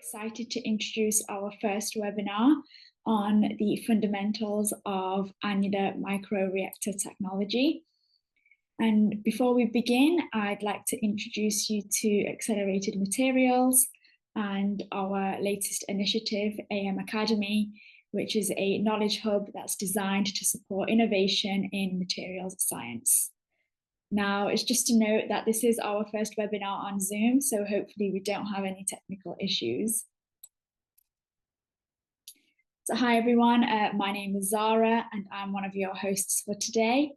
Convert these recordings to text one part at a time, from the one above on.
excited to introduce our first webinar on the fundamentals of annular microreactor technology. And before we begin, I'd like to introduce you to Accelerated Materials and our latest initiative, AM Academy, which is a knowledge hub that's designed to support innovation in materials science. Now, it's just to note that this is our first webinar on Zoom, so hopefully we don't have any technical issues. So hi everyone, my name is Zara and I'm one of your hosts for today.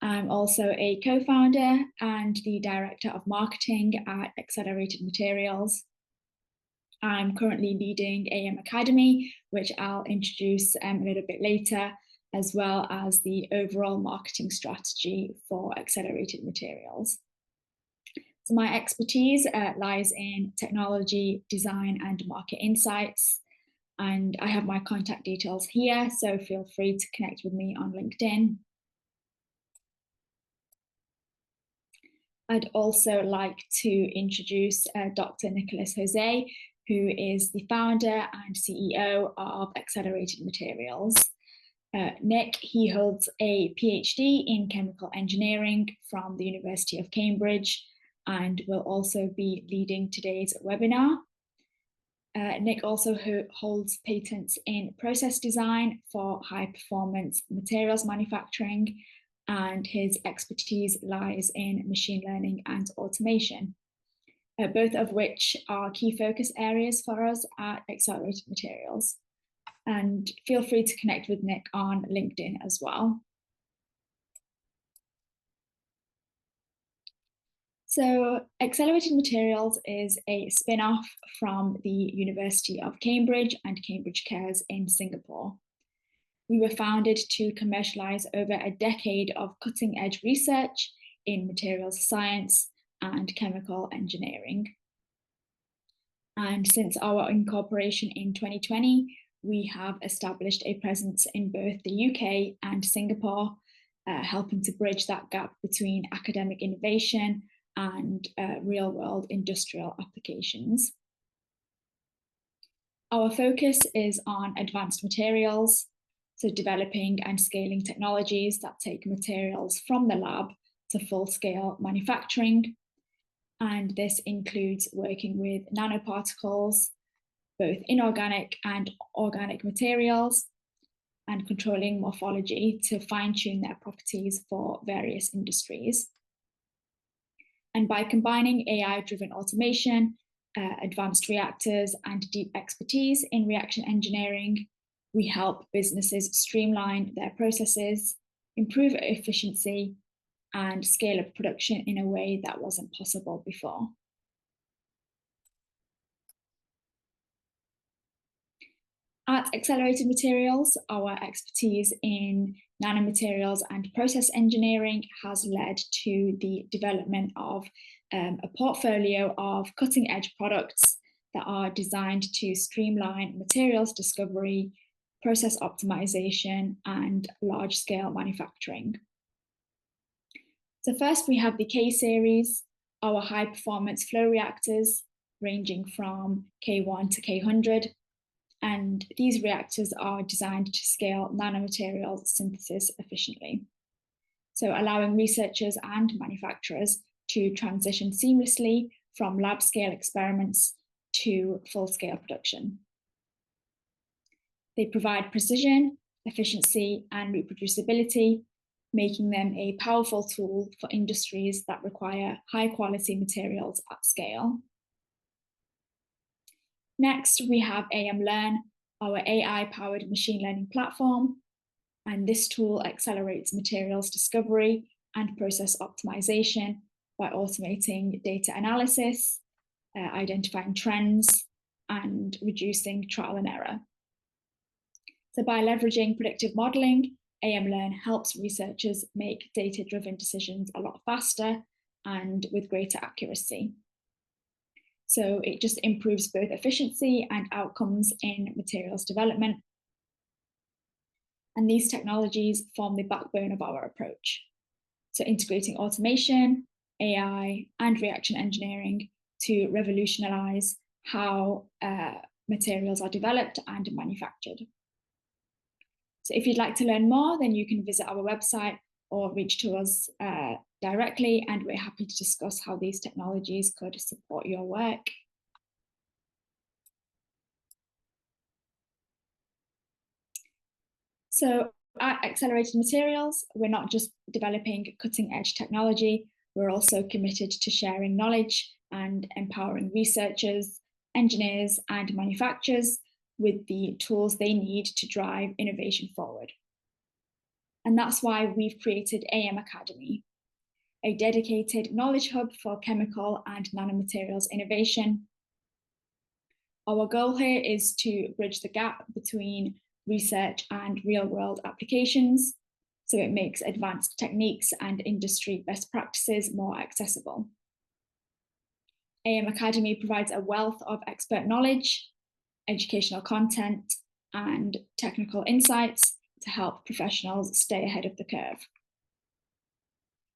I'm also a co-founder and the Director of Marketing at Accelerated Materials. I'm currently leading AM Academy, which I'll introduce a little bit later, as well as the overall marketing strategy for Accelerated Materials. So my expertise lies in technology, design, and market insights. And I have my contact details here, so feel free to connect with me on LinkedIn. I'd also like to introduce Dr. Nicholas Jose, who is the founder and CEO of Accelerated Materials. Nick, he holds a PhD in chemical engineering from the University of Cambridge and will also be leading today's webinar. Nick also holds patents in process design for high performance materials manufacturing, and his expertise lies in machine learning and automation, both of which are key focus areas for us at Accelerated Materials. And feel free to connect with Nick on LinkedIn as well. So Accelerated Materials is a spin-off from the University of Cambridge and Cambridge Cares in Singapore. We were founded to commercialize over a decade of cutting-edge research in materials science and chemical engineering. And since our incorporation in 2020, we have established a presence in both the UK and Singapore, helping to bridge that gap between academic innovation and real-world industrial applications. Our focus is on advanced materials, so developing and scaling technologies that take materials from the lab to full-scale manufacturing. And this includes working with nanoparticles, both inorganic and organic materials, and controlling morphology to fine-tune their properties for various industries. And by combining AI-driven automation, advanced reactors, and deep expertise in reaction engineering, we help businesses streamline their processes, improve efficiency, and scale up production in a way that wasn't possible before. At Accelerated Materials, our expertise in nanomaterials and process engineering has led to the development of a portfolio of cutting-edge products that are designed to streamline materials discovery, process optimization, and large-scale manufacturing. So first we have the K-series, our high-performance flow reactors ranging from K1 to K100. And these reactors are designed to scale nanomaterials synthesis efficiently, so allowing researchers and manufacturers to transition seamlessly from lab-scale experiments to full-scale production. They provide precision, efficiency, and reproducibility, making them a powerful tool for industries that require high-quality materials at scale. Next, we have AM Learn, our AI-powered machine learning platform, and this tool accelerates materials discovery and process optimization by automating data analysis, identifying trends, and reducing trial and error. So by leveraging predictive modeling, AM Learn helps researchers make data-driven decisions a lot faster and with greater accuracy. So it just improves both efficiency and outcomes in materials development. And these technologies form the backbone of our approach. So integrating automation, AI, and reaction engineering to revolutionize how materials are developed and manufactured. So if you'd like to learn more, then you can visit our website or reach to us directly, and we're happy to discuss how these technologies could support your work. So at Accelerated Materials, we're not just developing cutting-edge technology, we're also committed to sharing knowledge and empowering researchers, engineers, and manufacturers with the tools they need to drive innovation forward. And that's why we've created AM Academy, a dedicated knowledge hub for chemical and nanomaterials innovation. Our goal here is to bridge the gap between research and real-world applications, so it makes advanced techniques and industry best practices more accessible. AM Academy provides a wealth of expert knowledge, educational content, and technical insights to help professionals stay ahead of the curve.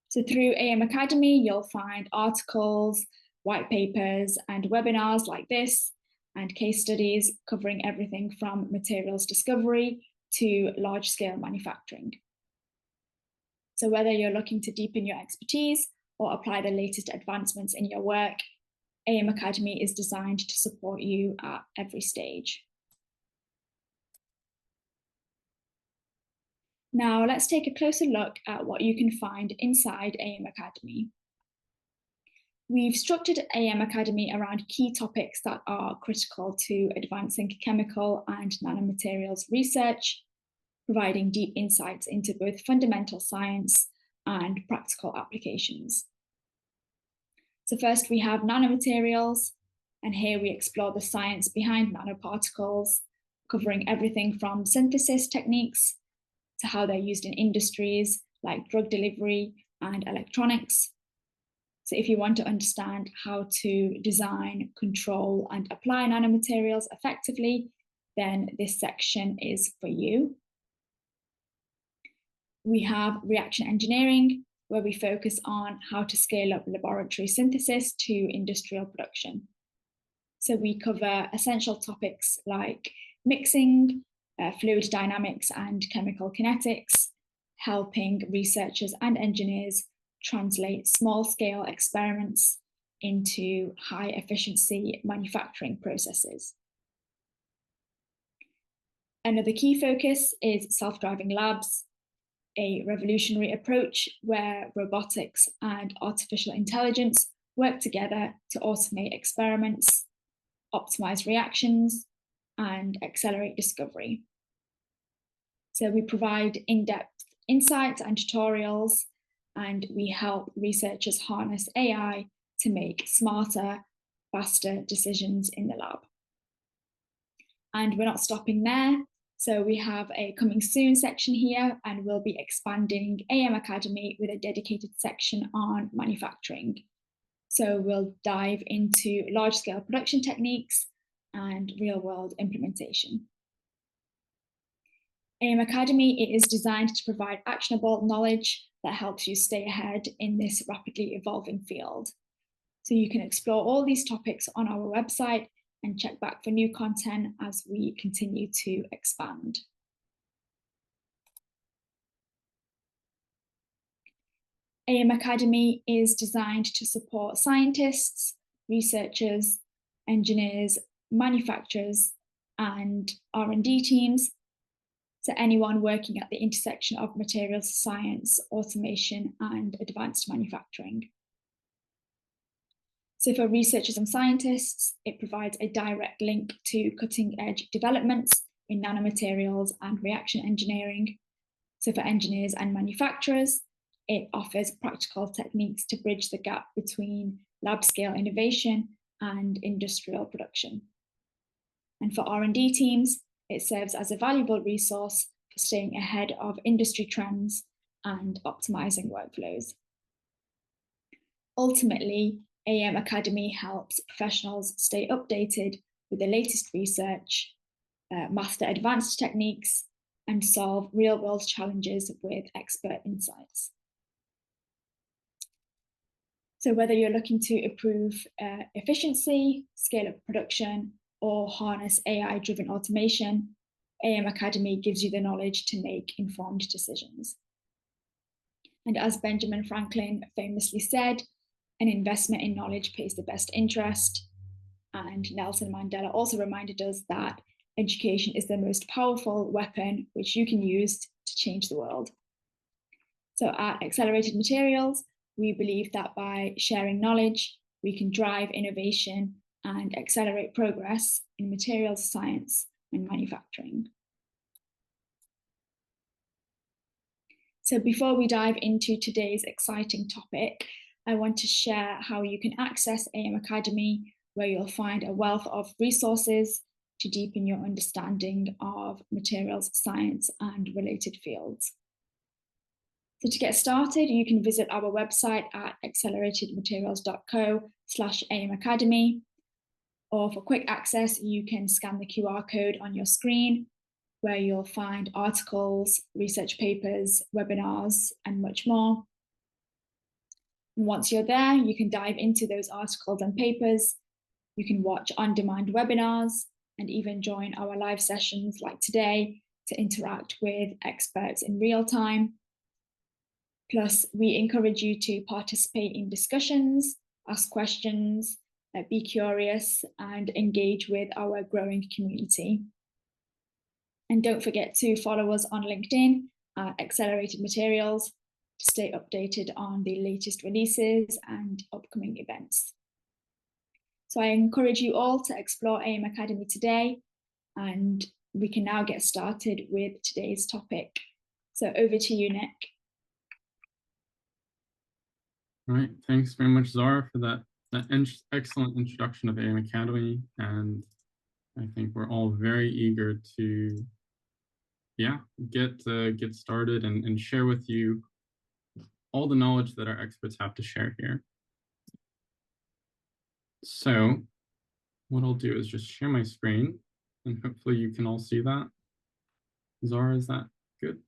So through AM Academy, you'll find articles, white papers, and webinars like this, and case studies covering everything from materials discovery to large-scale manufacturing. So whether you're looking to deepen your expertise or apply the latest advancements in your work, AM Academy is designed to support you at every stage. Now let's take a closer look at what you can find inside AM Academy. We've structured AM Academy around key topics that are critical to advancing chemical and nanomaterials research, providing deep insights into both fundamental science and practical applications. So first we have nanomaterials, and here we explore the science behind nanoparticles, covering everything from synthesis techniques to how they're used in industries like drug delivery and electronics. So if you want to understand how to design, control, and apply nanomaterials effectively, then this section is for you. We have reaction engineering, where we focus on how to scale up laboratory synthesis to industrial production. So we cover essential topics like mixing, fluid dynamics, and chemical kinetics, helping researchers and engineers translate small-scale experiments into high-efficiency manufacturing processes. Another key focus is self-driving labs, a revolutionary approach where robotics and artificial intelligence work together to automate experiments, optimize reactions, and accelerate discovery. So we provide in-depth insights and tutorials, and we help researchers harness AI to make smarter, faster decisions in the lab. And we're not stopping there. So we have a coming soon section here, and we'll be expanding AM Academy with a dedicated section on manufacturing. So we'll dive into large-scale production techniques and real-world implementation. AM Academy is designed to provide actionable knowledge that helps you stay ahead in this rapidly evolving field. So you can explore all these topics on our website and check back for new content as we continue to expand. AM Academy is designed to support scientists, researchers, engineers, manufacturers, and R&D teams. So anyone working at the intersection of materials science, automation, and advanced manufacturing. So for researchers and scientists, it provides a direct link to cutting-edge developments in nanomaterials and reaction engineering. So for engineers and manufacturers, it offers practical techniques to bridge the gap between lab-scale innovation and industrial production. And for R&D teams, it serves as a valuable resource for staying ahead of industry trends and optimizing workflows. Ultimately, AM Academy helps professionals stay updated with the latest research, master advanced techniques, and solve real-world challenges with expert insights. So whether you're looking to improve efficiency, scale up production, or harness AI-driven automation, AM Academy gives you the knowledge to make informed decisions. And as Benjamin Franklin famously said, an investment in knowledge pays the best interest. And Nelson Mandela also reminded us that education is the most powerful weapon which you can use to change the world. So at Accelerated Materials, we believe that by sharing knowledge, we can drive innovation and accelerate progress in materials science and manufacturing. So before we dive into today's exciting topic, I want to share how you can access AM Academy, where you'll find a wealth of resources to deepen your understanding of materials science and related fields. So to get started, you can visit our website at acceleratedmaterials.co/AM Academy, or for quick access, you can scan the QR code on your screen, where you'll find articles, research papers, webinars, and much more. And once you're there, you can dive into those articles and papers. You can watch on-demand webinars and even join our live sessions like today to interact with experts in real time. Plus, we encourage you to participate in discussions, ask questions, be curious, and engage with our growing community. And don't forget to follow us on LinkedIn at Accelerated Materials to stay updated on the latest releases and upcoming events. So I encourage you all to explore AM Academy today, and we can now get started with today's topic. So over to you, Nick. All right, thanks very much, Zara, for that excellent introduction of AM Academy. And I think we're all very eager to get started and share with you all the knowledge that our experts have to share here. So what I'll do is just share my screen, and hopefully you can all see that. Zara, is that good?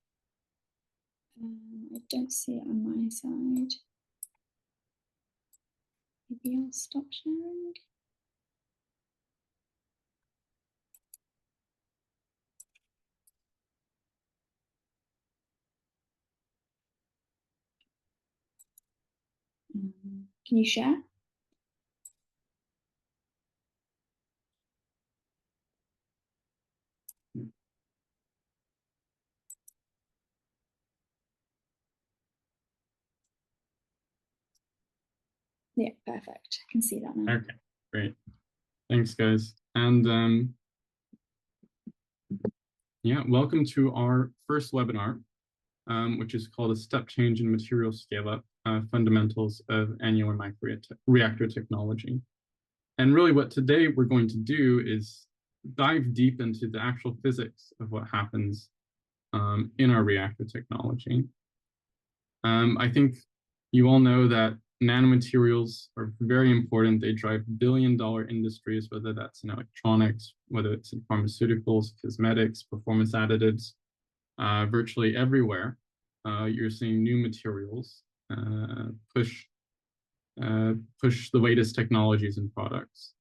I don't see it on my side. Maybe I'll stop sharing. Can you share? Yeah, perfect. I can see that now. Okay, great. Thanks, guys. And yeah, welcome to our first webinar, which is called A Step Change in Material Scale-Up, Fundamentals of Annular Microreactor Technology. And really what today we're going to do is dive deep into the actual physics of what happens in our reactor technology. I think you all know that nanomaterials are very important. They drive billion-dollar industries, whether that's in electronics, whether it's in pharmaceuticals, cosmetics, performance additives, virtually everywhere. You're seeing new materials push the latest technologies and products.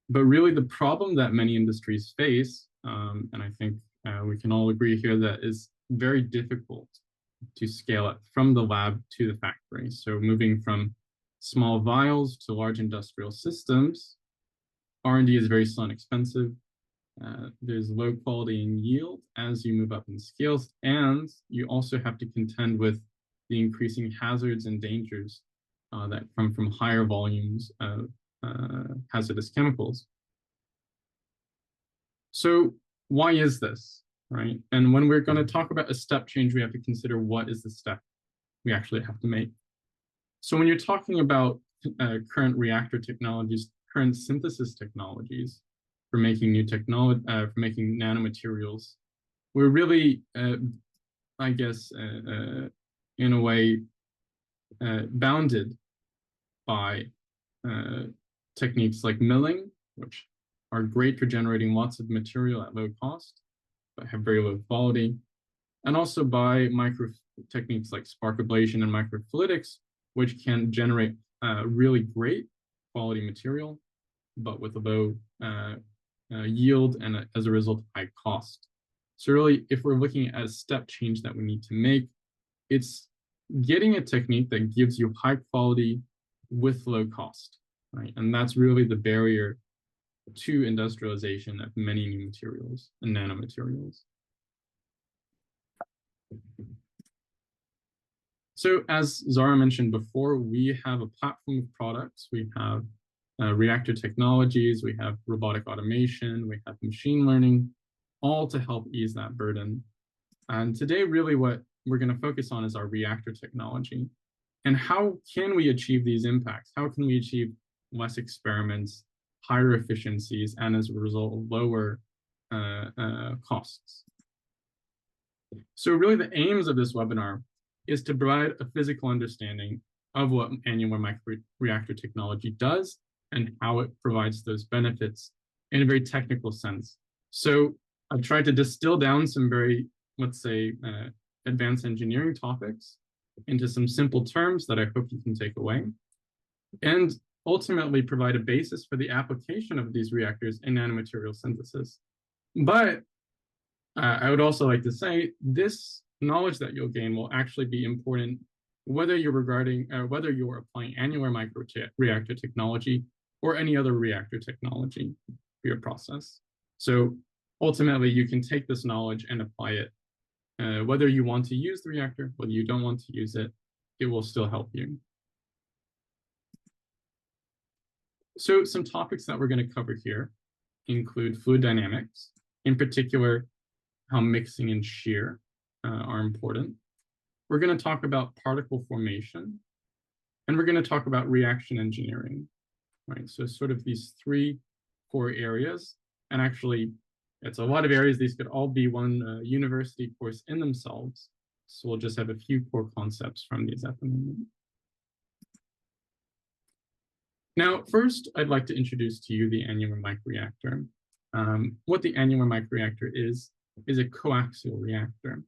But really the problem that many industries face, and I think we can all agree here that is very difficult to scale up from the lab to the factory. So moving from small vials to large industrial systems, R&D is very slow and expensive. There's low quality and yield as you move up in scales, and you also have to contend with the increasing hazards and dangers that come from higher volumes of hazardous chemicals. So why is this, right? And when we're going to talk about a step change, we have to consider what is the step we actually have to make. So when you're talking about current reactor technologies, current synthesis technologies for making new technology, for making nanomaterials, we're really, I guess, in a way, bounded by techniques like milling, which are great for generating lots of material at low cost, but have very low quality, and also by techniques like spark ablation and microfluidics, which can generate really great quality material, but with a low yield and as a result, high cost. So really, if we're looking at a step change that we need to make, it's getting a technique that gives you high quality with low cost, right? And that's really the barrier to industrialization of many new materials and nanomaterials. So as Zara mentioned before, we have a platform of products. We have reactor technologies, we have robotic automation, we have machine learning, all to help ease that burden. And today, really what we're going to focus on is our reactor technology. And how can we achieve these impacts? How can we achieve less experiments, higher efficiencies, and as a result, lower costs? So really the aims of this webinar is to provide a physical understanding of what annular microreactor technology does and how it provides those benefits in a very technical sense. So I've tried to distill down some very, let's say, advanced engineering topics into some simple terms that I hope you can take away, and ultimately provide a basis for the application of these reactors in nanomaterial synthesis. But I would also like to say this knowledge that you'll gain will actually be important whether you're applying annular microreactor technology or any other reactor technology for your process. So ultimately, you can take this knowledge and apply it. Whether you want to use the reactor, whether you don't want to use it, it will still help you. So some topics that we're going to cover here include fluid dynamics, in particular, how mixing and shear are important. We're going to talk about particle formation, and we're going to talk about reaction engineering, right? So sort of these three core areas, and actually it's a lot of areas. These could all be one university course in themselves. So we'll just have a few core concepts from these at the moment. Now, first, I'd like to introduce to you the annular microreactor. What the annular microreactor is a coaxial reactor.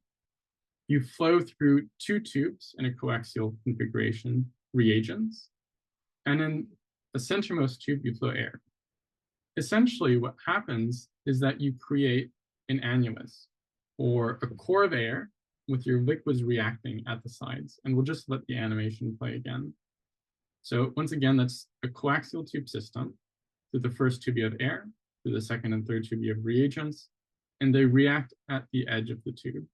You flow through two tubes in a coaxial configuration, reagents, and in the centermost tube, you flow air. Essentially, what happens is that you create an annulus, or a core of air with your liquids reacting at the sides. And we'll just let the animation play again. So once again, that's a coaxial tube system. Through the first tube, you have air. Through the second and third tube, you have reagents. And they react at the edge of the tube.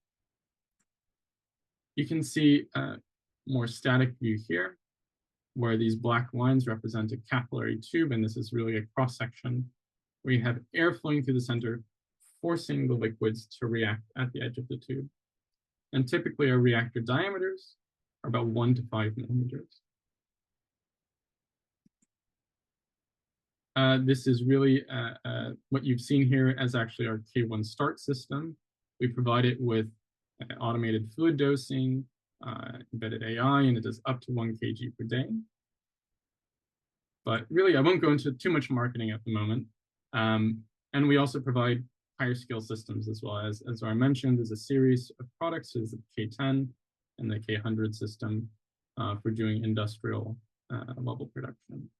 You can see a more static view here, where these black lines represent a capillary tube, and this is really a cross-section where you have air flowing through the center, forcing the liquids to react at the edge of the tube. And typically our reactor diameters are about 1 to 5 millimeters. This is really what you've seen here as actually our K1 start system. We provide it with automated fluid dosing, embedded AI, and it does up to 1 kg per day. But really, I won't go into too much marketing at the moment. And we also provide higher scale systems as well. As I mentioned, there's a series of products. There's the K10 and the K100 system for doing industrial level production.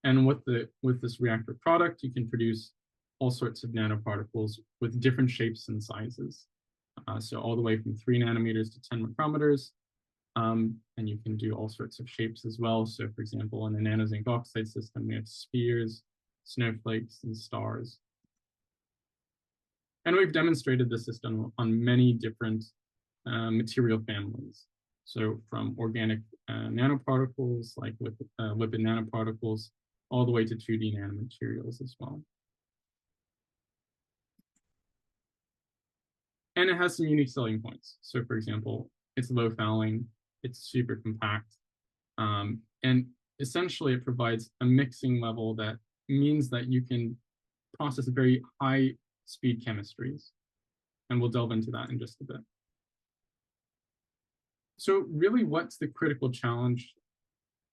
And with this reactor product, you can produce all sorts of nanoparticles with different shapes and sizes. So all the way from 3 nanometers to 10 micrometers. And you can do all sorts of shapes as well. So for example, in the nano zinc oxide system, we have spheres, snowflakes, and stars. And we've demonstrated the system on many different material families. So from organic nanoparticles, like lipid nanoparticles, all the way to 2D nanomaterials as well. And it has some unique selling points. So for example, it's low fouling, it's super compact, and essentially it provides a mixing level that means that you can process very high speed chemistries. And we'll delve into that in just a bit. So really, what's the critical challenge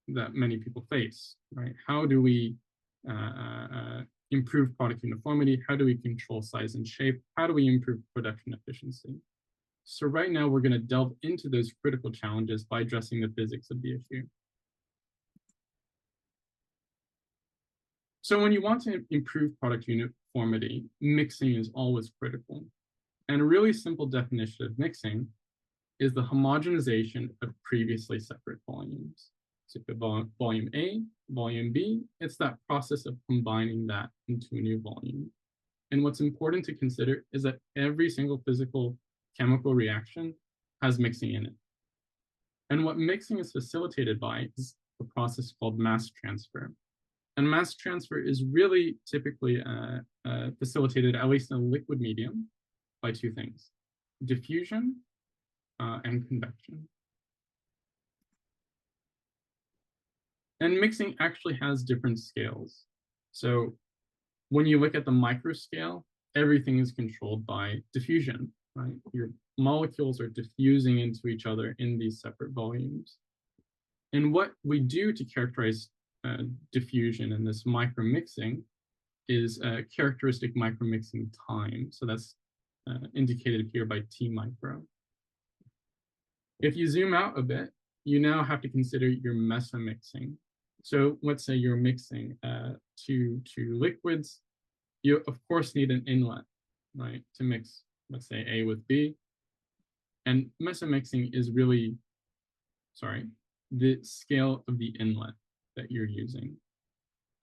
that many people face, right? How do we improve product uniformity? How do we control size and shape? How do we improve production efficiency? So right now, we're going to delve into those critical challenges by addressing the physics of the issue. So when you want to improve product uniformity, mixing is always critical. And a really simple definition of mixing is the homogenization of previously separate volumes. So if you have volume A, volume B, it's that process of combining that into a new volume. And what's important to consider is that every single physical chemical reaction has mixing in it. And what mixing is facilitated by is a process called mass transfer. And mass transfer is really typically facilitated, at least in a liquid medium, by two things: diffusion and convection. And mixing actually has different scales. So when you look at the micro scale, everything is controlled by diffusion, right? Your molecules are diffusing into each other in these separate volumes. And what we do to characterize diffusion in this micromixing is a characteristic micromixing time. So that's indicated here by T micro. If you zoom out a bit, you now have to consider your mesomixing. So let's say you're mixing two liquids. You, of course, need an inlet, right, to mix, let's say, A with B. And mesomixing is really, the scale of the inlet that you're using.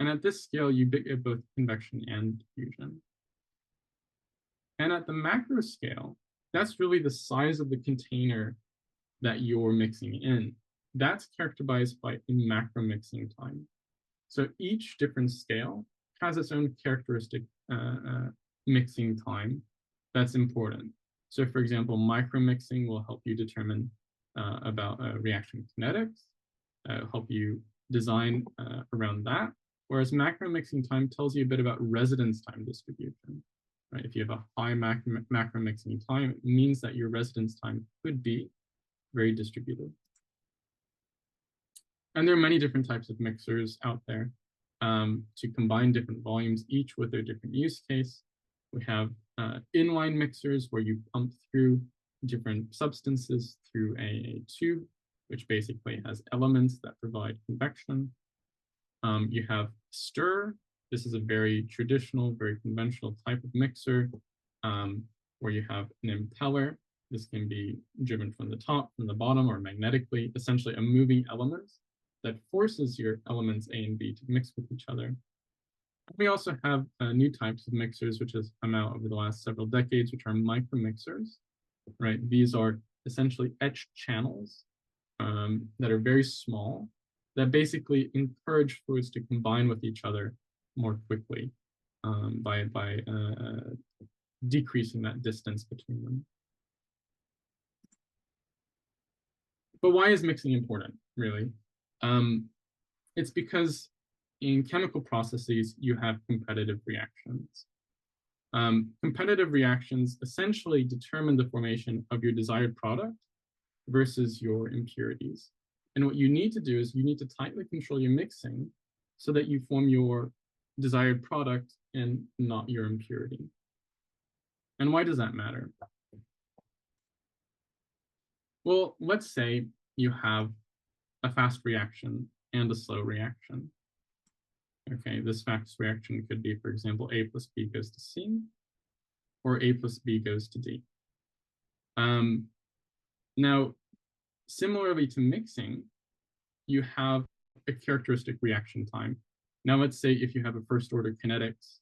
And at this scale, you get both convection and diffusion. And at the macro scale, that's really the size of the container that you're mixing in. That's characterized by a macro mixing time. So each different scale has its own characteristic mixing time that's important. So for example, micro mixing will help you determine about reaction kinetics, help you design around that, whereas macro mixing time tells you a bit about residence time distribution. Right? If you have a high macro mixing time, it means that your residence time could be very distributed. And there are many different types of mixers out there to combine different volumes, each with their different use case. We have inline mixers where you pump through different substances through a tube, which basically has elements that provide convection. You have stir. This is a very traditional, very conventional type of mixer where you have an impeller. This can be driven from the top, from the bottom, or magnetically, essentially a moving element that forces your elements A and B to mix with each other. We also have new types of mixers, which has come out over the last several decades, which are micromixers, right? These are essentially etched channels that are very small, that basically encourage fluids to combine with each other more quickly by decreasing that distance between them. But why is mixing important, really? It's because in chemical processes, you have competitive reactions. Competitive reactions essentially determine the formation of your desired product versus your impurities. And what you need to do is you need to tightly control your mixing so that you form your desired product and not your impurity. And why does that matter? Well, let's say you have a fast reaction and a slow reaction. Okay, this fast reaction could be, for example, A plus B goes to C, or A plus B goes to D. Now, similarly to mixing, you have a characteristic reaction time. Now, let's say if you have a first order kinetics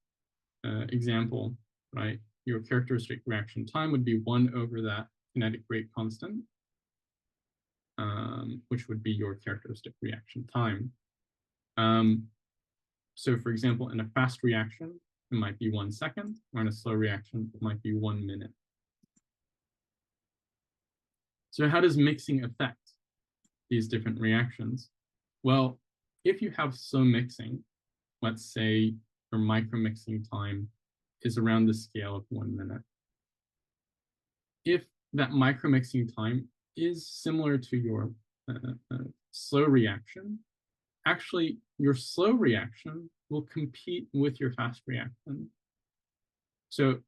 example, right, your characteristic reaction time would be 1 over that kinetic rate constant, which would be your characteristic reaction time. So for example, in a fast reaction, it might be 1 second, or in a slow reaction, it might be 1 minute. So how does mixing affect these different reactions? Well, if you have slow mixing, let's say your micromixing time is around the scale of 1 minute. If that micromixing time is similar to your slow reaction, actually your slow reaction will compete with your fast reaction. So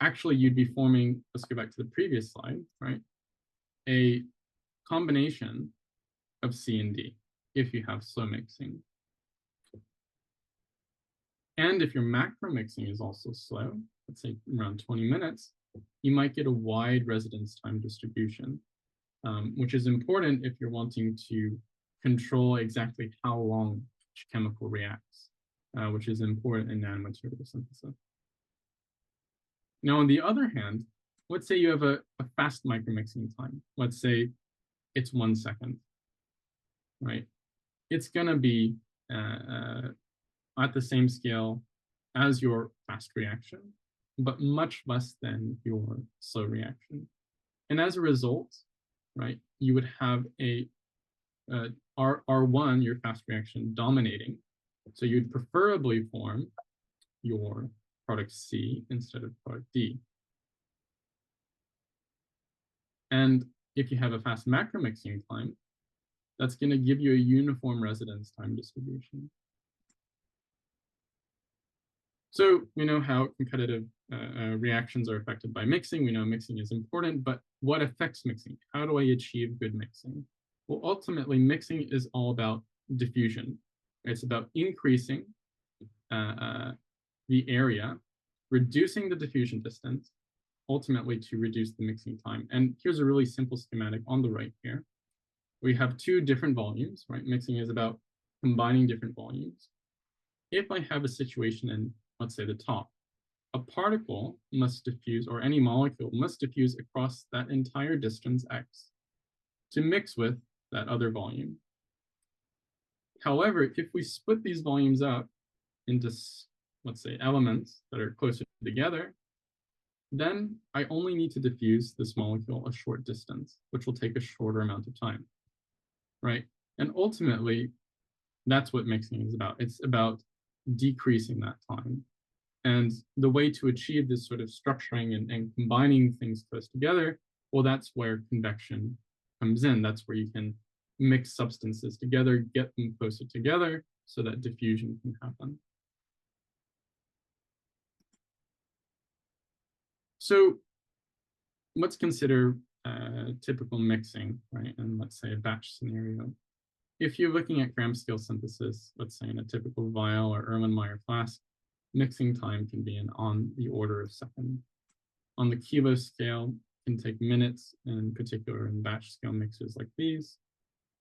actually you'd be forming, let's go back to the previous slide, right? A combination of C and D if you have slow mixing. And if your macro mixing is also slow, let's say around 20 minutes, you might get a wide residence time distribution, which is important if you're wanting to control exactly how long each chemical reacts, which is important in nanomaterial synthesis. Now, on the other hand, let's say you have a fast micromixing time. Let's say it's 1 second, right? It's going to be at the same scale as your fast reaction, but much less than your slow reaction. And as a result, right, you would have a R1, your fast reaction, dominating. So you'd preferably form your product C instead of product D. And if you have a fast macro mixing time, that's going to give you a uniform residence time distribution. So we know how competitive reactions are affected by mixing. We know mixing is important, but what affects mixing? How do I achieve good mixing? Well, ultimately, mixing is all about diffusion. It's about increasing the area, reducing the diffusion distance, ultimately to reduce the mixing time. And here's a really simple schematic on the right here. We have two different volumes, right? Mixing is about combining different volumes. If I have a situation in, let's say, the top, a particle must diffuse, or any molecule must diffuse across that entire distance x to mix with that other volume. However, if we split these volumes up into, let's say, elements that are closer together, then I only need to diffuse this molecule a short distance, which will take a shorter amount of time, right? And ultimately, that's what mixing is about. It's about decreasing that time. And the way to achieve this sort of structuring and combining things close together, well, that's where convection comes in. That's where you can mix substances together, get them closer together so that diffusion can happen. So let's consider typical mixing, right? And let's say a batch scenario. If you're looking at gram scale synthesis, let's say in a typical vial or Erlenmeyer flask, mixing time can be on the order of seconds. On the kilo scale, it can take minutes, in particular in batch scale mixers like these.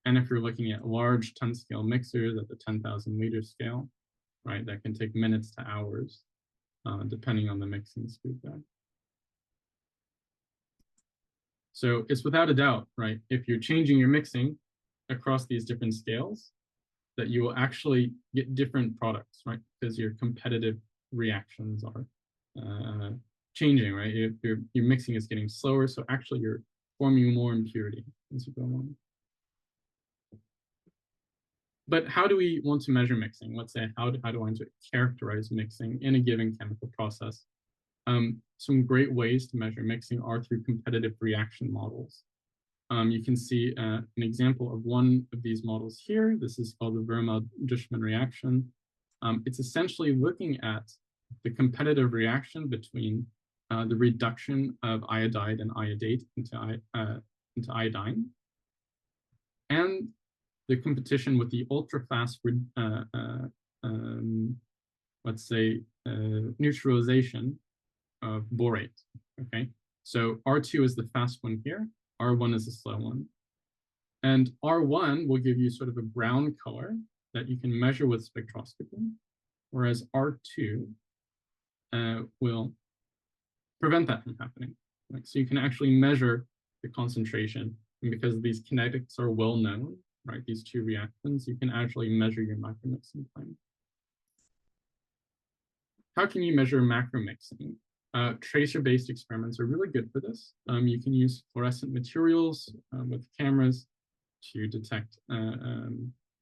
And if you're looking at large ton scale mixers at the 10,000 liter scale, right, that can take minutes to hours, depending on the mixing speed there. So it's without a doubt, right, if you're changing your mixing across these different scales, that you will actually get different products, right? Because your competitive reactions are changing, right? Your mixing is getting slower, so actually you're forming more impurity as you go along. But how do we want to measure mixing? Let's say, how do I want to characterize mixing in a given chemical process? Some great ways to measure mixing are through competitive reaction models. You can see an example of one of these models here. This is called the Verma-Dushman reaction. It's essentially looking at the competitive reaction between the reduction of iodide and iodate into iodine, and the competition with the ultra-fast, let's say, neutralization of borate, okay? So R2 is the fast one here, R1 is the slow one. And R1 will give you sort of a brown color that you can measure with spectroscopy, whereas R2 will prevent that from happening. Right? So you can actually measure the concentration, and because these kinetics are well known, right, these two reactions, you can actually measure your macromixing time. How can you measure macromixing? Tracer-based experiments are really good for this. You can use fluorescent materials with cameras to detect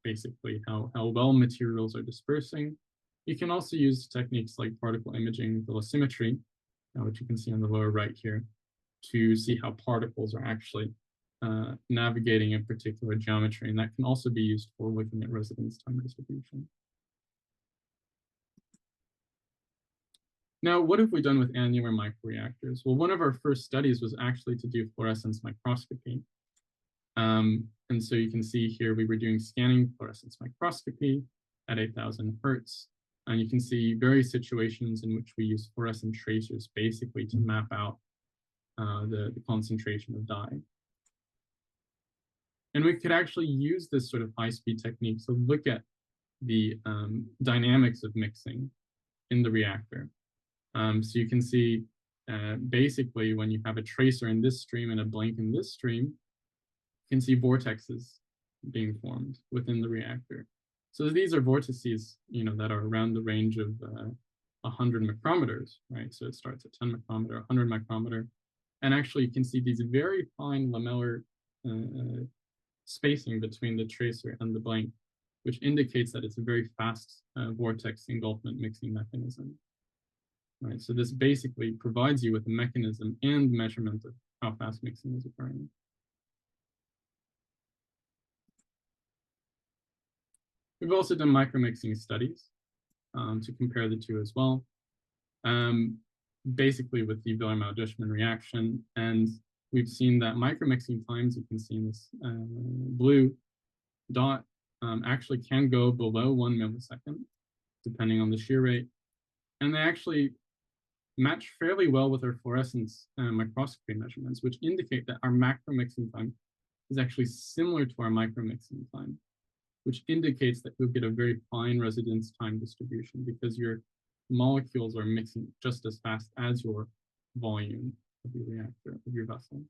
basically how well materials are dispersing. You can also use techniques like particle imaging velocimetry, which you can see on the lower right here, to see how particles are actually navigating a particular geometry, and that can also be used for looking at residence time distribution. Now, what have we done with annular microreactors? Well, one of our first studies was actually to do fluorescence microscopy. And so you can see here we were doing scanning fluorescence microscopy at 8,000 Hertz. And you can see various situations in which we use fluorescent tracers basically to map out the concentration of dye. And we could actually use this sort of high-speed technique to look at the dynamics of mixing in the reactor. So you can see basically when you have a tracer in this stream and a blank in this stream, you can see vortexes being formed within the reactor. So these are vortices, that are around the range of 100 micrometers, right? So it starts at 10 micrometer, 100 micrometer. And actually you can see these very fine lamellar spacing between the tracer and the blank, which indicates that it's a very fast vortex engulfment mixing mechanism. Right, so this basically provides you with a mechanism and measurement of how fast mixing is occurring. We've also done micromixing studies to compare the two as well, basically with the Willer-Dushman reaction. And we've seen that micromixing times, you can see in this blue dot, actually can go below 1 millisecond, depending on the shear rate. And they actually match fairly well with our fluorescence microscopy measurements, which indicate that our macro mixing time is actually similar to our micro mixing time, which indicates that you'll get a very fine residence time distribution because your molecules are mixing just as fast as your volume of your reactor, of your vessel.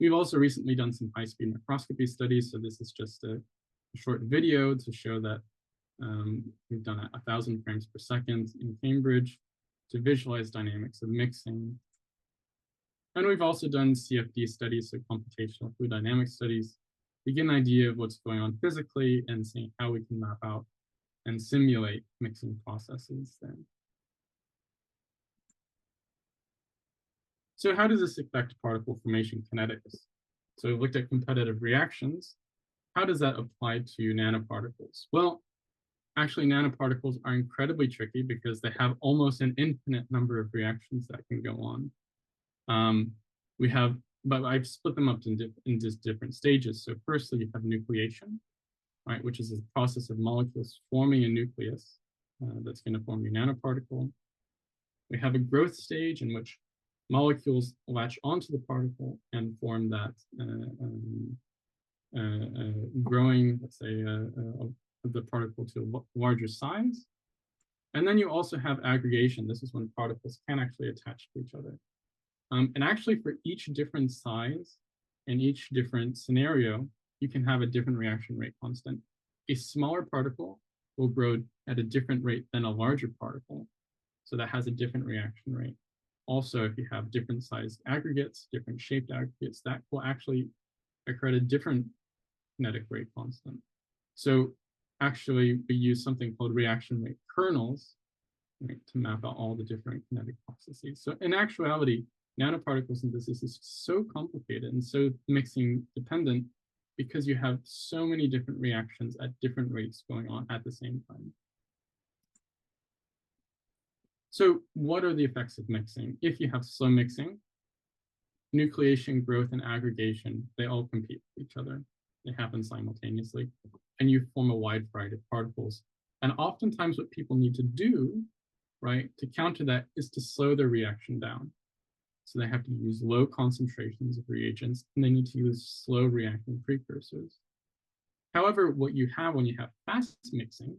We've also recently done some high-speed microscopy studies, so this is just a short video to show that we've done 1,000 frames per second in Cambridge to visualize dynamics of mixing. And we've also done CFD studies, so computational fluid dynamics studies, to get an idea of what's going on physically and seeing how we can map out and simulate mixing processes then. So how does this affect particle formation kinetics? So we've looked at competitive reactions. How does that apply to nanoparticles? Well, actually, nanoparticles are incredibly tricky because they have almost an infinite number of reactions that can go on. But I've split them up in just different stages. So firstly, you have nucleation, right, which is a process of molecules forming a nucleus that's going to form your nanoparticle. We have a growth stage in which molecules latch onto the particle and form that growing, let's say, of the particle to a larger size. And then you also have aggregation. This is when particles can actually attach to each other. And actually for each different size and each different scenario, you can have a different reaction rate constant. A smaller particle will grow at a different rate than a larger particle. So that has a different reaction rate. Also, if you have different sized aggregates, different shaped aggregates, that will actually occur at a different kinetic rate constant. So actually, we use something called reaction rate kernels, right, to map out all the different kinetic processes. So in actuality, nanoparticle synthesis is so complicated and so mixing dependent because you have so many different reactions at different rates going on at the same time. So what are the effects of mixing? If you have slow mixing, nucleation, growth, and aggregation, they all compete with each other. They happen simultaneously, and you form a wide variety of particles. And oftentimes what people need to do, right, to counter that is to slow their reaction down. So they have to use low concentrations of reagents, and they need to use slow reacting precursors. However, what you have when you have fast mixing,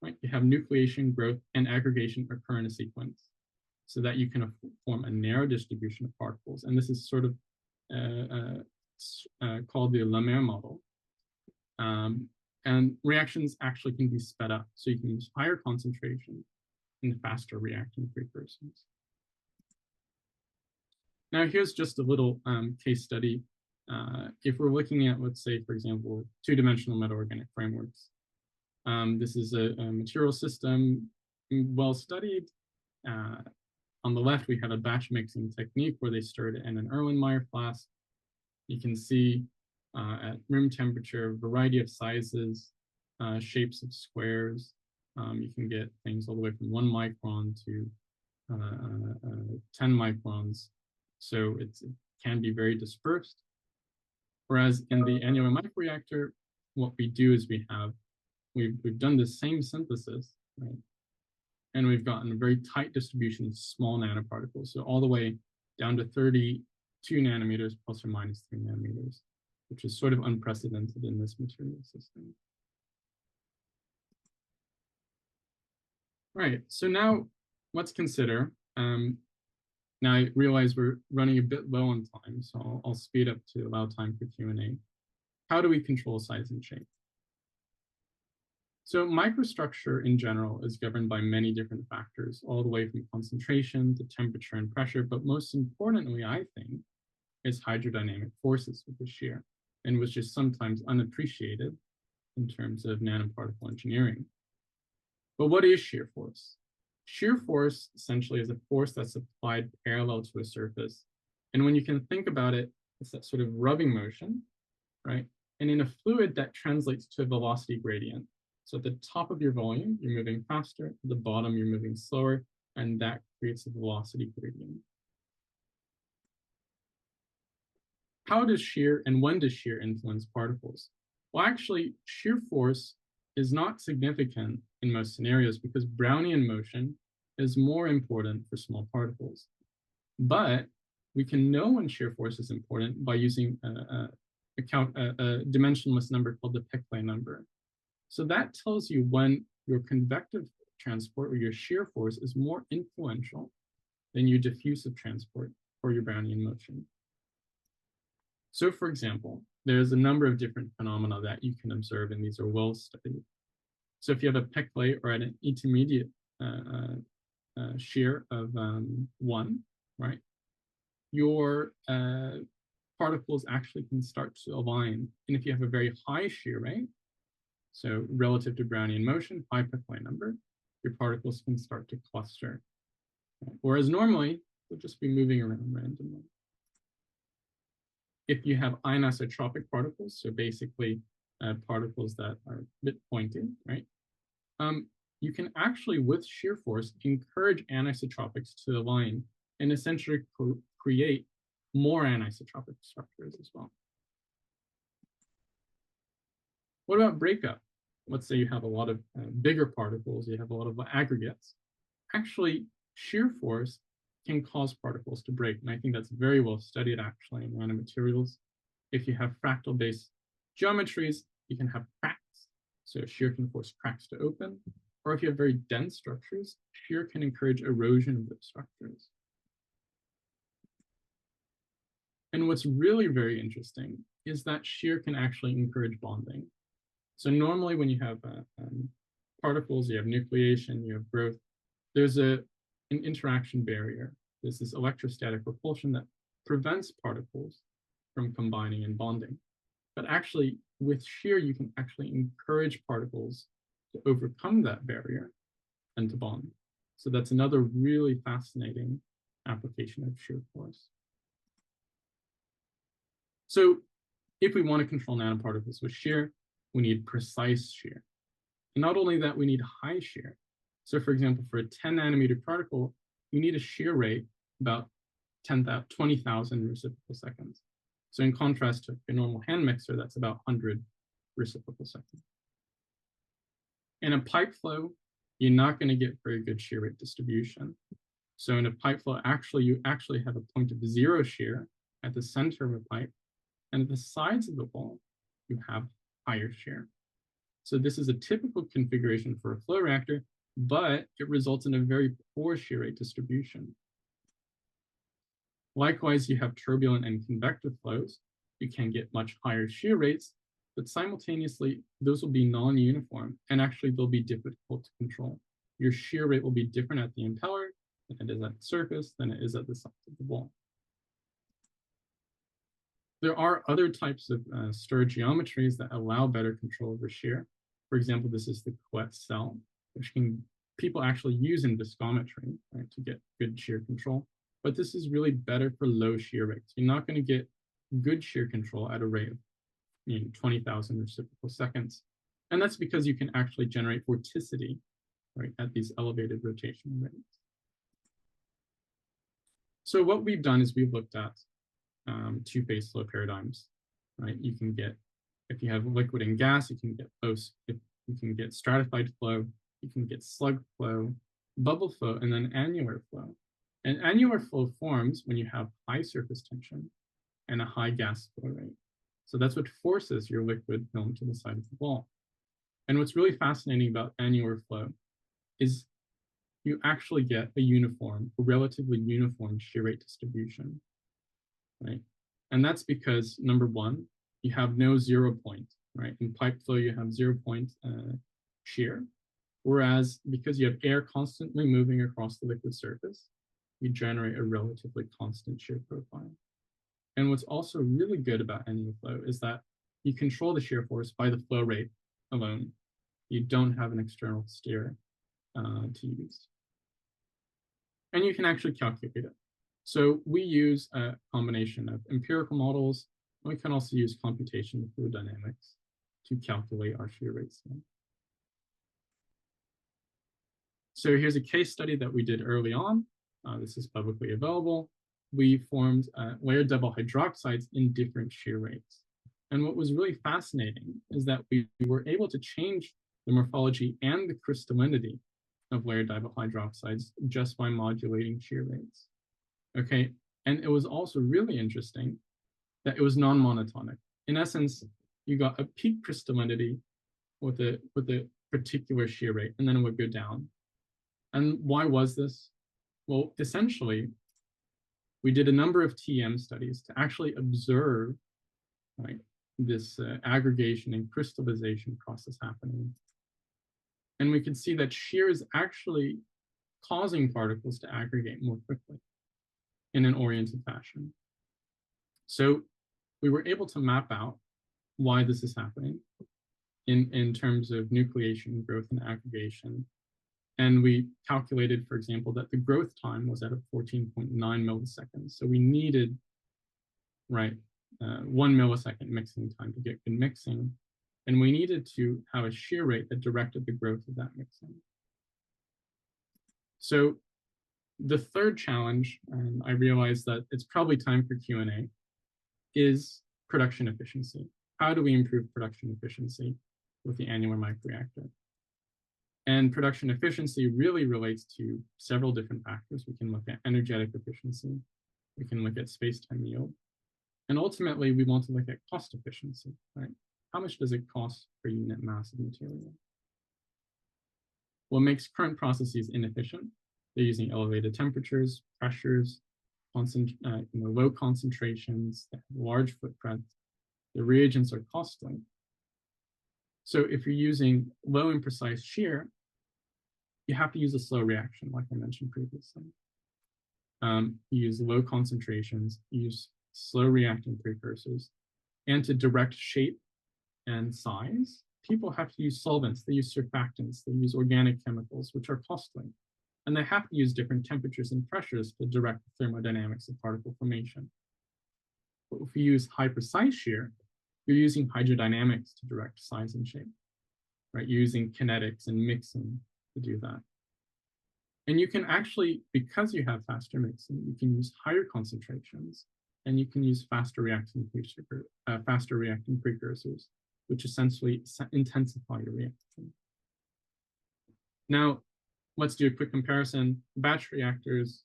right, you have nucleation, growth, and aggregation occur in a sequence so that you can form a narrow distribution of particles. And this is sort of called the Lemaire model. And reactions actually can be sped up, so you can use higher concentration and faster reacting precursors. Now, here's just a little case study. If we're looking at, let's say, for example, two-dimensional meta-organic frameworks, this is a material system well studied. On the left, we have a batch mixing technique where they stirred in an Erlenmeyer flask. You can see at room temperature, a variety of sizes, shapes of squares. You can get things all the way from 1 micron to 10 microns. So it can be very dispersed. Whereas in the annular microreactor, what we do is we've done the same synthesis, right? And we've gotten a very tight distribution of small nanoparticles, so all the way down to 32 nanometers plus or minus 3 nanometers, which is sort of unprecedented in this material system. Right, so now let's consider, now I realize we're running a bit low on time, so I'll speed up to allow time for Q&A. How do we control size and shape? So microstructure in general is governed by many different factors, all the way from concentration to temperature and pressure, but most importantly, I think, is hydrodynamic forces with the shear, and which is sometimes unappreciated in terms of nanoparticle engineering. But what is shear force? Shear force essentially is a force that's applied parallel to a surface. And when you can think about it, it's that sort of rubbing motion, right? And in a fluid, that translates to a velocity gradient. So at the top of your volume, you're moving faster, at the bottom, you're moving slower, and that creates a velocity gradient. How does shear and when does shear influence particles? Well, actually, shear force is not significant in most scenarios because Brownian motion is more important for small particles. But we can know when shear force is important by using a dimensionless number called the Pictet number. So that tells you when your convective transport or your shear force is more influential than your diffusive transport or your Brownian motion. So for example, there's a number of different phenomena that you can observe, and these are well studied. So if you have a Pictet or an intermediate shear of 1, right, your particles actually can start to align. And if you have a very high shear rate, so relative to Brownian motion, high Pictet number, your particles can start to cluster. Whereas normally, they'll just be moving around randomly. If you have anisotropic particles, so basically particles that are a bit pointy, right? You can actually, with shear force, encourage anisotropics to align and essentially create more anisotropic structures as well. What about breakup? Let's say you have a lot of bigger particles, you have a lot of aggregates. Actually, shear force can cause particles to break. And I think that's very well studied actually in nanomaterials. If you have fractal-based geometries, you can have cracks. So shear can force cracks to open. Or if you have very dense structures, shear can encourage erosion of those structures. And what's really very interesting is that shear can actually encourage bonding. So normally when you have particles, you have nucleation, you have growth, there's an interaction barrier. There's this electrostatic repulsion that prevents particles from combining and bonding. But actually, with shear, you can actually encourage particles to overcome that barrier and to bond. So that's another really fascinating application of shear force. So if we want to control nanoparticles with shear, we need precise shear. And not only that, we need high shear. So for example, for a 10 nanometer particle, you need a shear rate about 20,000 reciprocal seconds. So in contrast to a normal hand mixer, that's about 100 reciprocal seconds. In a pipe flow, you're not going to get very good shear rate distribution. So in a pipe flow, you actually have a point of 0 shear at the center of a pipe, and at the sides of the wall, you have higher shear. So this is a typical configuration for a flow reactor, but it results in a very poor shear rate distribution. Likewise, you have turbulent and convective flows. You can get much higher shear rates, but simultaneously, those will be non-uniform, and actually they'll be difficult to control. Your shear rate will be different at the impeller than it is at the surface, than it is at the sides of the wall. There are other types of stir geometries that allow better control over shear. For example, this is the Couette cell, which people actually use in viscometry, right, to get good shear control. But this is really better for low shear rates. You're not going to get good shear control at a rate of 20,000 reciprocal seconds. And that's because you can actually generate vorticity, right, at these elevated rotational rates. So what we've done is we've looked at two-phase flow paradigms, right? You can get If you have liquid and gas, you can get both. You can get stratified flow, you can get slug flow, bubble flow, and then annular flow. And annular flow forms when you have high surface tension and a high gas flow rate. So that's what forces your liquid film to the side of the wall. And what's really fascinating about annular flow is you actually get a relatively uniform shear rate distribution, right? And that's because, number one, you have no 0 point, right? In pipe flow, you have 0 point shear, whereas because you have air constantly moving across the liquid surface, you generate a relatively constant shear profile. And what's also really good about annular flow is that you control the shear force by the flow rate alone. You don't have an external steer to use. And you can actually calculate it. So we use a combination of empirical models, and we can also use computational fluid dynamics to calculate our shear rates. So here's a case study that we did early on. This is publicly available. We formed layered double hydroxides in different shear rates. And what was really fascinating is that we were able to change the morphology and the crystallinity of layered double hydroxides just by modulating shear rates. Okay, and it was also really interesting that it was non-monotonic. In essence, you got a peak crystallinity with a particular shear rate, and then it would go down. And why was this? Well, essentially, we did a number of TM studies to actually observe, right, this aggregation and crystallization process happening. And we could see that shear is actually causing particles to aggregate more quickly in an oriented fashion. So we were able to map out why this is happening in terms of nucleation, growth, and aggregation. And we calculated, for example, that the growth time was at a 14.9 milliseconds. So we needed, right, 1 millisecond mixing time to get good mixing. And we needed to have a shear rate that directed the growth of that mixing. So the third challenge, and I realized that it's probably time for Q&A, is production efficiency. How do we improve production efficiency with the annular microreactor? And production efficiency really relates to several different factors. We can look at energetic efficiency, we can look at space-time yield, and ultimately we want to look at cost efficiency, right? How much does it cost per unit mass of material? What makes current processes inefficient? They're using elevated temperatures, pressures, low concentrations, large footprints. The reagents are costly. So if you're using low and precise shear, you have to use a slow reaction, like I mentioned previously. You use low concentrations, you use slow reacting precursors, and to direct shape and size, people have to use solvents, they use surfactants, they use organic chemicals, which are costly. And they have to use different temperatures and pressures to direct the thermodynamics of particle formation. But if you use high precise shear, you're using hydrodynamics to direct size and shape, right? You're using kinetics and mixing to do that. And you can actually, because you have faster mixing, you can use higher concentrations, and you can use faster reacting precursors, which essentially intensify your reaction. Now, let's do a quick comparison. Batch reactors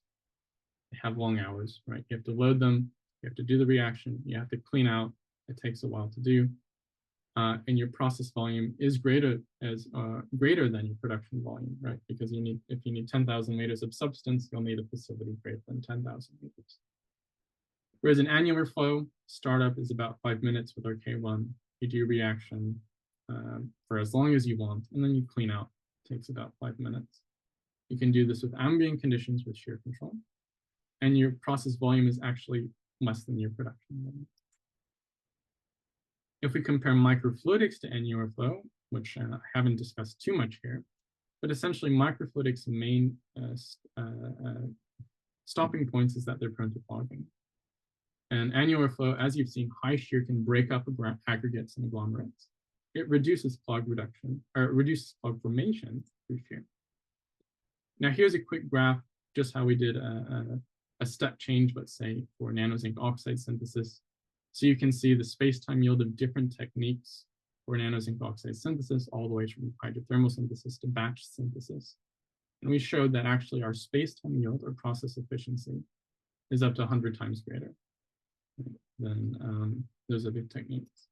have long hours, right? You have to load them, you have to do the reaction, you have to clean out. It takes a while to do. And your process volume is greater than your production volume, right? Because if you need 10,000 liters of substance, you'll need a facility greater than 10,000 liters. Whereas in annular flow, startup is about 5 minutes with our K1. You do reaction for as long as you want, and then you clean out. It takes about 5 minutes. You can do this with ambient conditions with shear control. And your process volume is actually less than your production volume. If we compare microfluidics to annular flow, which I haven't discussed too much here, but essentially microfluidics' main stopping points is that they're prone to clogging. And annular flow, as you've seen, high shear can break up aggregates and agglomerates. It reduces clog formation through shear. Now here's a quick graph, just how we did a step change, let's say, for nanozinc oxide synthesis. So you can see the space-time yield of different techniques for nanozinc oxide synthesis, all the way from hydrothermal synthesis to batch synthesis. And we showed that actually our space-time yield or process efficiency is up to 100 times greater than those other techniques.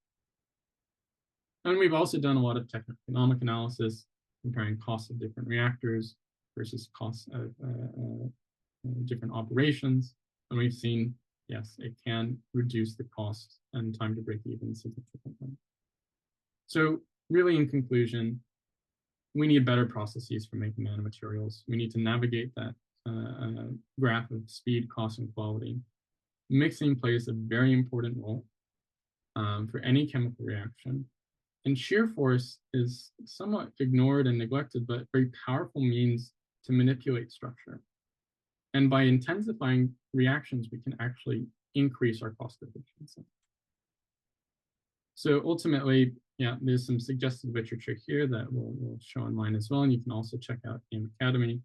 And we've also done a lot of techno-economic analysis, comparing costs of different reactors versus costs of different operations. And we've seen, yes, it can reduce the cost and time to break even significantly. So really, in conclusion, we need better processes for making nanomaterials. We need to navigate that graph of speed, cost, and quality. Mixing plays a very important role for any chemical reaction. And shear force is somewhat ignored and neglected, but very powerful means to manipulate structure. And by intensifying reactions, we can actually increase our cost efficiency. So ultimately, yeah, there's some suggested literature here that we'll show online as well. And you can also check out AM Academy.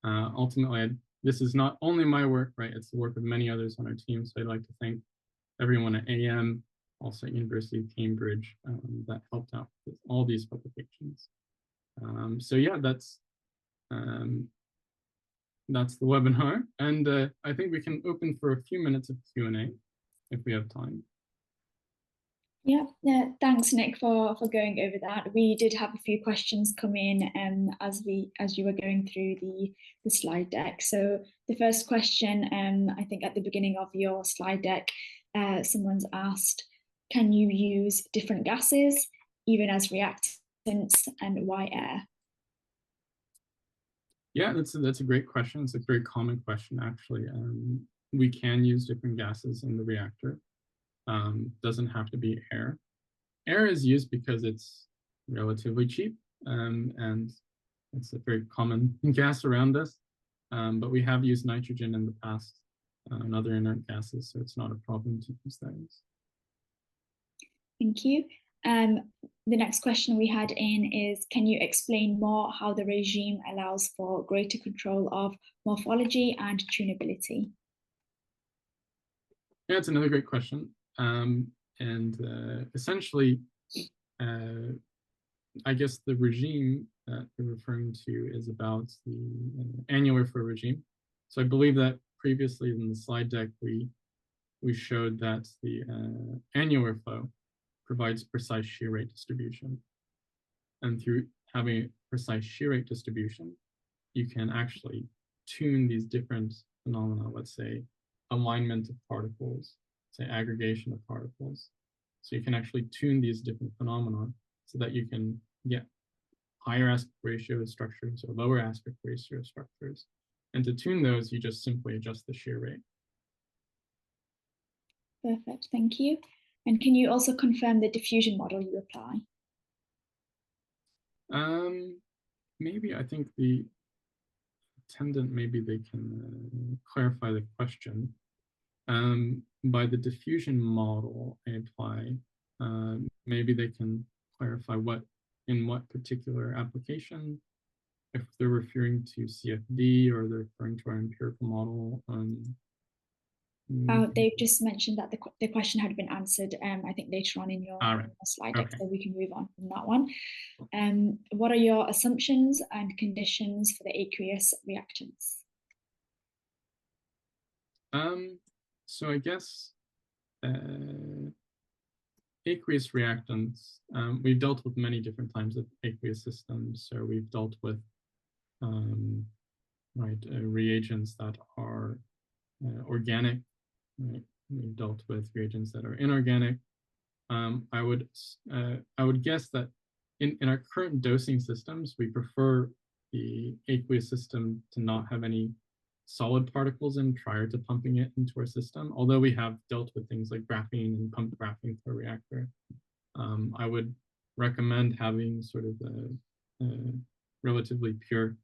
Ultimately, this is not only my work, right? It's the work of many others on our team. So I'd like to thank everyone at AM, also at University of Cambridge, that helped out with all these publications. So yeah, that's the webinar. And I think we can open for a few minutes of Q&A if we have time. Yeah, thanks, Nick, for going over that. We did have a few questions come in as you were going through the slide deck. So the first question, I think at the beginning of your slide deck, someone's asked, can you use different gases, even as reactants, and why air? Yeah, that's a great question. It's a very common question, actually. We can use different gases in the reactor. Doesn't have to be air. Air is used because it's relatively cheap, and it's a very common gas around us. But we have used nitrogen in the past and other inert gases, so it's not a problem to use those. Thank you. The next question we had in is, can you explain more how the regime allows for greater control of morphology and tunability? Yeah, it's another great question. Essentially, I guess the regime that you're referring to is about the annular flow regime. So I believe that previously in the slide deck, we showed that the annular flow provides precise shear rate distribution. And through having a precise shear rate distribution, you can actually tune these different phenomena, let's say alignment of particles, say aggregation of particles. So you can actually tune these different phenomena so that you can get higher aspect ratio structures or lower aspect ratio structures. And to tune those, you just simply adjust the shear rate. Perfect, thank you. And can you also confirm the diffusion model you apply? Maybe I think the attendant, maybe they can clarify the question. By the diffusion model I apply, maybe they can clarify in what particular application, if they're referring to CFD or they're referring to our empirical model. They've just mentioned that the question had been answered, I think later on in your slide deck, so we can move on from that one. What are your assumptions and conditions for the aqueous reactants? So I guess aqueous reactants, we've dealt with many different types of aqueous systems. So we've dealt with reagents that are organic. Right? We've dealt with reagents that are inorganic. I would guess that in our current dosing systems, we prefer the aqueous system to not have any solid particles in prior to pumping it into our system. Although we have dealt with things like graphene and pumped graphene for a reactor, I would recommend having sort of a relatively pure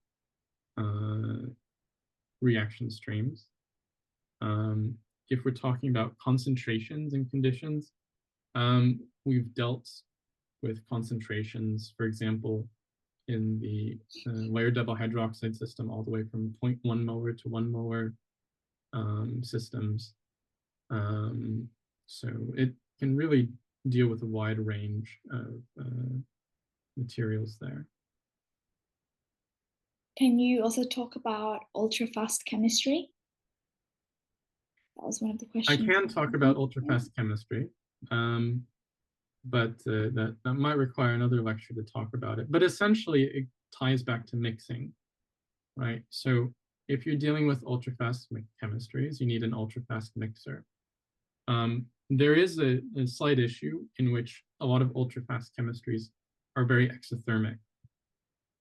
reaction streams. If we're talking about concentrations and conditions, we've dealt with concentrations, for example, in the layered double hydroxide system, all the way from 0.1 molar to 1 molar systems. So it can really deal with a wide range of materials there. Can you also talk about ultra-fast chemistry? That was one of the questions. I can talk about ultra-fast chemistry, but that might require another lecture to talk about it. But essentially, it ties back to mixing, right? So if you're dealing with ultra-fast chemistries, you need an ultra-fast mixer. There is a slight issue in which a lot of ultra-fast chemistries are very exothermic,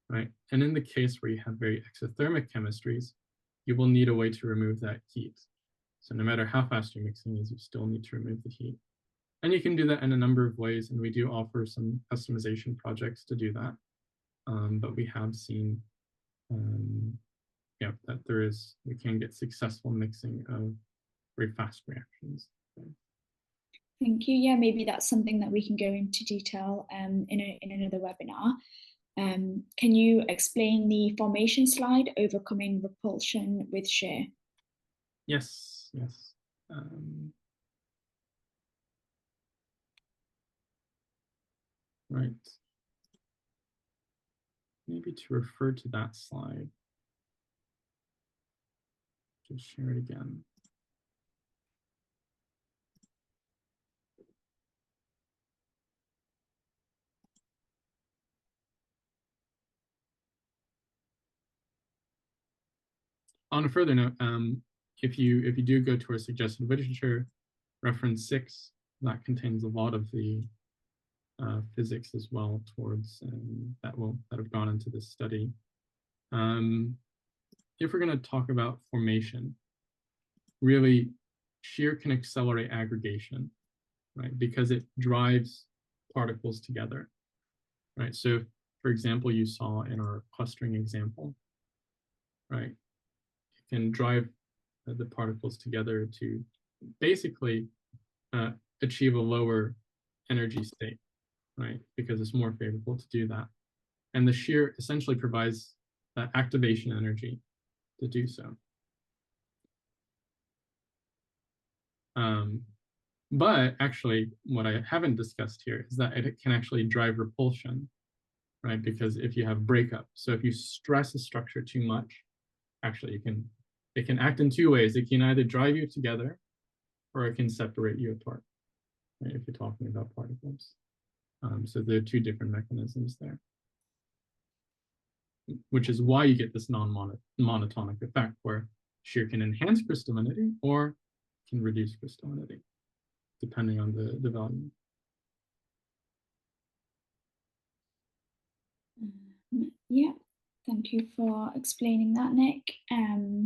right? And in the case where you have very exothermic chemistries, you will need a way to remove that heat. So no matter how fast your mixing is, you still need to remove the heat. And you can do that in a number of ways, and we do offer some customization projects to do that. But we have seen that we can get successful mixing of very fast reactions. Thank you. Yeah, maybe that's something that we can go into detail in another webinar. Can you explain the formation slide, overcoming repulsion with shear? Yes. Right. Maybe to refer to that slide, just share it again. On a further note, if you do go to our suggested literature, reference 6, that contains a lot of the physics as well towards that have gone into this study. If we're going to talk about formation, really shear can accelerate aggregation, right? Because it drives particles together, right? So for example, you saw in our clustering example, right? It can drive the particles together to basically achieve a lower energy state, right? Because it's more favorable to do that. And the shear essentially provides that activation energy to do so. But actually, what I haven't discussed here is that it can actually drive repulsion, right? Because if you have breakup, so if you stress a structure too much, actually it can act in two ways. It can either drive you together or it can separate you apart, right? If you're talking about particles. So there are two different mechanisms there, which is why you get this non-monotonic effect where shear can enhance crystallinity or can reduce crystallinity, depending on the value. Yeah, thank you for explaining that, Nick. A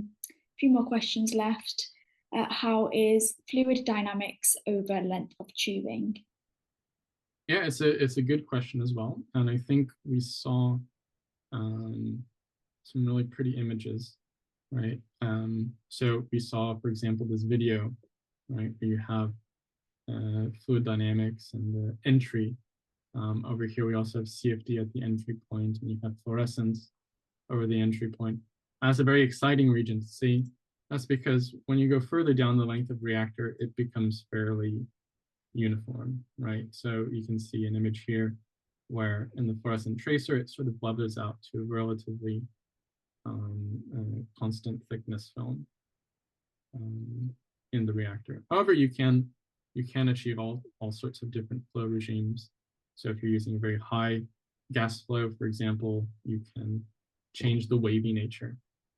few more questions left. How is fluid dynamics over length of tubing? Yeah, it's a good question as well, and I think we saw some really pretty images, right? So we saw, for example, this video, right, where you have fluid dynamics and the entry. Over here, we also have CFD at the entry point, and you have fluorescence over the entry point. That's a very exciting region to see. That's because when you go further down the length of reactor, it becomes fairly uniform, right? So you can see an image here where in the fluorescent tracer, it sort of blethers out to a relatively constant thickness film in the reactor. However, you can achieve all sorts of different flow regimes. So if you're using a very high gas flow, for example, you can change the wavy nature,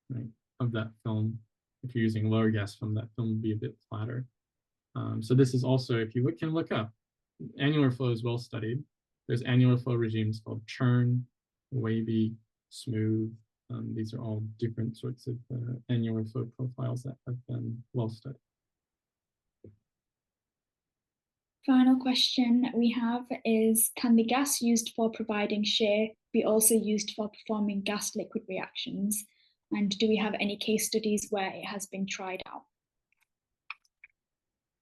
right, of that film. If you're using lower gas film, that film will be a bit flatter. So this is also, if you can look up, annular flow is well studied. There's annular flow regimes called churn, wavy, smooth. These are all different sorts of annular flow profiles that have been well studied. Final question we have is, can the gas used for providing shear be also used for performing gas-liquid reactions? And do we have any case studies where it has been tried out?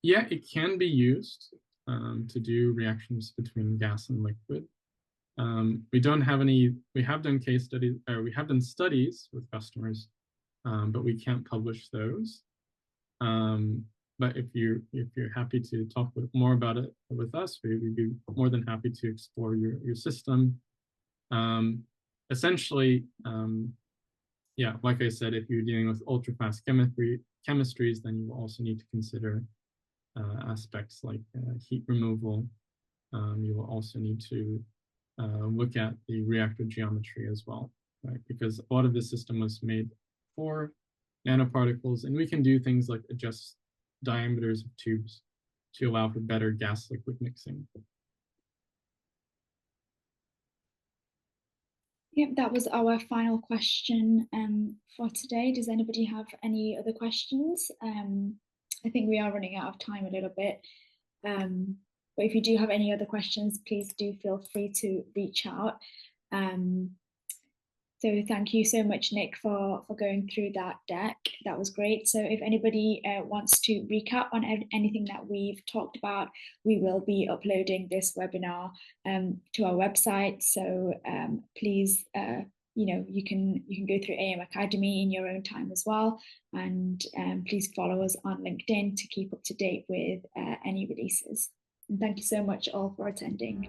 Yeah, it can be used to do reactions between gas and liquid. We don't have any, we have done case studies, or we have done studies with customers, but we can't publish those. But if you're happy to talk more about it with us, we'd be more than happy to explore your system. Essentially, yeah, like I said, if you're dealing with ultra-fast chemistries, then you will also need to consider aspects like heat removal. You will also need to look at the reactor geometry as well, right? Because a lot of this system was made for nanoparticles, and we can do things like adjust diameters of tubes to allow for better gas-liquid mixing. Yep, that was our final question for today. Does anybody have any other questions? I think we are running out of time a little bit. But if you do have any other questions, please do feel free to reach out. So thank you so much, Nick, for going through that deck. That was great. So if anybody wants to recap on anything that we've talked about, we will be uploading this webinar to our website. So please, you can go through AM Academy in your own time as well. And please follow us on LinkedIn to keep up to date with any releases. And thank you so much all for attending.